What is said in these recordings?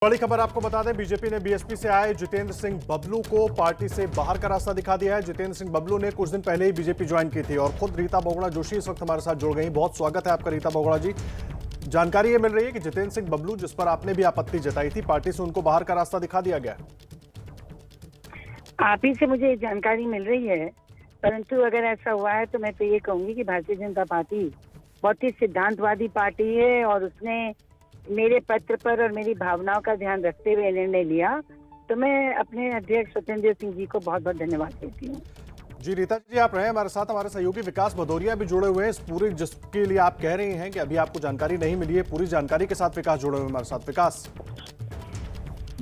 बड़ी खबर आपको बता दें, बीजेपी ने बीएसपी से आए जितेंद्र सिंह बबलू को पार्टी से बाहर का रास्ता दिखा दिया है। जितेंद्र सिंह बबलू ने कुछ दिन पहले ही बीजेपी ज्वाइन की थी और खुद रीता बहुगुणा जोशी इस वक्त हमारे साथ जुड़ गई। बहुत स्वागत है आपका रीता बहुगुणा जी। जानकारी ये मिल रही है कि जितेंद्र सिंह बबलू, जिस पर आपने भी आपत्ति जताई थी, पार्टी से उनको बाहर का रास्ता दिखा दिया गया। आप ही से मुझे जानकारी मिल रही है, परंतु अगर ऐसा हुआ है तो मैं तो ये कहूंगी कि भारतीय जनता पार्टी बहुत ही सिद्धांतवादी पार्टी है और उसने मेरे पत्र पर और मेरी भावनाओं का ध्यान रखते हुए निर्णय लिया। तो मैं अपने अध्यक्ष स्वतंत्र सिंह जी को बहुत बहुत धन्यवाद देती हूँ। जी रीता जी, आप रहे हमारे साथ। हमारे सहयोगी विकास भदौरिया भी जुड़े हुए हैं इस पूरी, जिसके लिए आप कह रही हैं कि अभी आपको जानकारी नहीं मिली है, पूरी जानकारी के साथ विकास जुड़े हुए हमारे साथ। विकास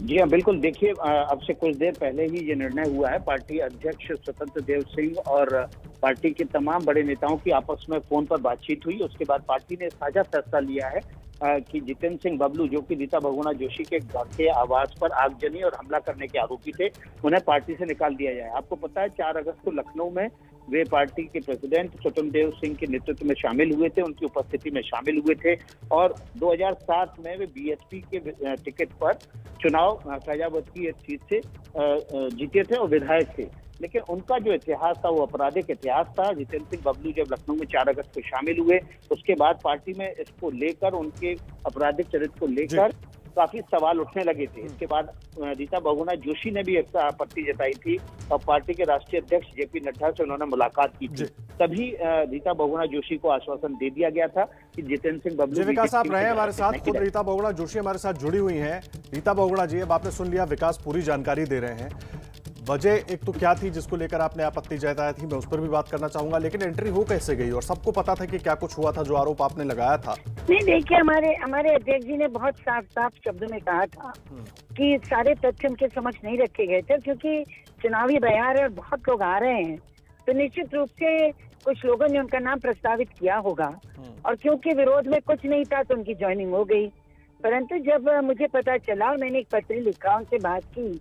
जी हाँ, बिल्कुल। देखिए, अब से कुछ देर पहले ही ये निर्णय हुआ है। पार्टी अध्यक्ष स्वतंत्र देव सिंह और पार्टी के तमाम बड़े नेताओं की आपस में फोन पर बातचीत हुई। उसके बाद पार्टी ने साझा फैसला लिया है कि जितेंद्र सिंह बबलू, जो कि रीता बहुगुणा जोशी के घर के आवास पर आगजनी और हमला करने के आरोपी थे, उन्हें पार्टी से निकाल दिया जाए। आपको पता है 4 अगस्त को लखनऊ में वे पार्टी के प्रेसिडेंट स्वतंत्र देव सिंह के नेतृत्व में शामिल हुए थे, उनकी उपस्थिति में शामिल हुए थे और 2007 में वे बीएसपी के टिकट पर चुनाव फैजाबाद की एक सीट से जीते थे और विधायक थे। लेकिन उनका जो इतिहास था वो आपराधिक इतिहास था। जितेंद्र सिंह बबलू जब लखनऊ में 4 अगस्त को शामिल हुए, उसके बाद पार्टी में इसको लेकर, उनके आपराधिक चरित्र को लेकर काफी सवाल उठने लगे थे। इसके बाद रीता बहुगुणा जोशी ने भी एक आपत्ति जताई थी और पार्टी के राष्ट्रीय अध्यक्ष जेपी नड्डा से उन्होंने मुलाकात की थी। तभी रीता बहुगुणा जोशी को आश्वासन दे दिया गया था कि जितेंद्र सिंह बबलू। विकास, आप रहे हमारे साथ, खुद रीता बहुगुणा जोशी हमारे साथ जुड़ी हुई हैं। रीता बहुगुणा जी, अब आपने सुन लिया, विकास पूरी जानकारी दे रहे हैं। वजह एक तो क्या थी जिसको लेकर आपने आपत्ति जताई थी, मैं उस पर भी बात करना चाहूंगा, लेकिन एंट्री हो कैसे गई और सबको पता था कि क्या कुछ हुआ था जो आरोप आपने लगाया था? नहीं, देखिए, हमारे अध्यक्ष जी ने बहुत साफ शब्दों में कहा था कि सारे तथ्य उनके समक्ष नहीं रखे गए थे, क्योंकि चुनावी बयार है और बहुत लोग आ रहे हैं, तो निश्चित रूप से कुछ लोगों ने उनका नाम प्रस्तावित किया होगा और क्योंकि विरोध में कुछ नहीं था तो उनकी ज्वाइनिंग हो गई। परंतु जब मुझे पता चला और मैंने एक पत्र लिखा, उनसे बात की,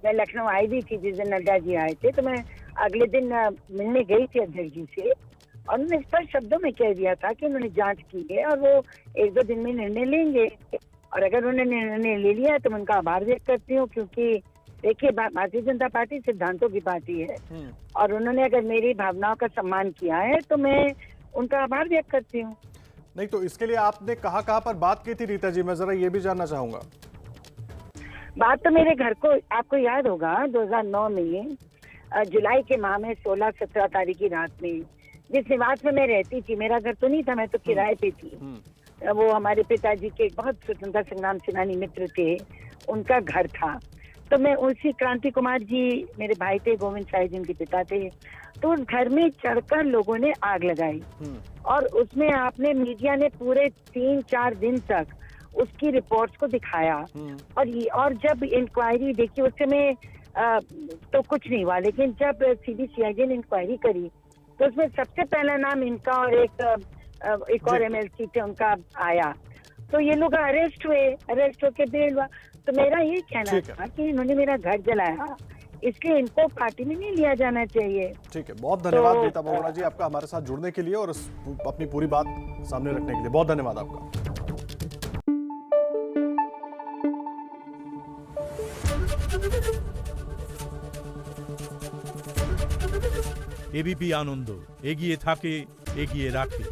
मैं लखनऊ आई भी थी जिस दिन नड्डा जी आए थे, तो मैं अगले दिन मिलने गई थी अध्यक्ष जी से और उन्होंने स्पष्ट शब्दों में कह दिया था कि उन्होंने जांच की है और वो 1-2 दिन में निर्णय लेंगे। और अगर उन्होंने निर्णय ले लिया तो मैं उनका आभार व्यक्त करती हूँ, क्योंकि देखिए, भारतीय जनता पार्टी सिद्धांतों की पार्टी है और उन्होंने अगर मेरी भावनाओं का सम्मान किया है तो मैं उनका आभार व्यक्त करती हूँ। नहीं तो इसके लिए आपने कहाँ पर बात की थी रीता जी, मैं जरा ये भी जानना चाहूंगा। बात तो मेरे घर को, आपको याद होगा 2009 में जुलाई के माह में 16-17 तारीख की रात में जिस निवास में मैं रहती थी, मेरा घर तो नहीं था, मैं तो किराए पे थी, वो हमारे पिताजी के एक बहुत स्वतंत्रता संग्राम सेनानी मित्र थे, उनका घर था। तो मैं उसी क्रांति कुमार जी मेरे भाई थे, गोविंद साहिब जी उनके पिता थे, तो उस घर में चढ़कर लोगों ने आग लगाई और उसमें आपने मीडिया ने पूरे 3-4 दिन तक उसकी रिपोर्ट्स को दिखाया और जब इंक्वायरी देखी, उस समय तो कुछ नहीं हुआ, लेकिन जब सीबीसीआईडी ने इंक्वायरी करी तो उसमें सबसे पहला नाम इनका और एक और एमएलसी थे उनका आया, तो ये लोग अरेस्ट होके बेल हुआ। तो मेरा ये कहना था कि इन्होंने मेरा घर जलाया, इसलिए इनको पार्टी में नहीं लिया जाना चाहिए। ठीक है, बहुत धन्यवाद रीता बहुगुणा जी आपका हमारे साथ जुड़ने के लिए और अपनी पूरी बात सामने रखने के लिए। बहुत धन्यवाद आपका। एबीपी आनंद, एगिए थाके, एगिए राखे।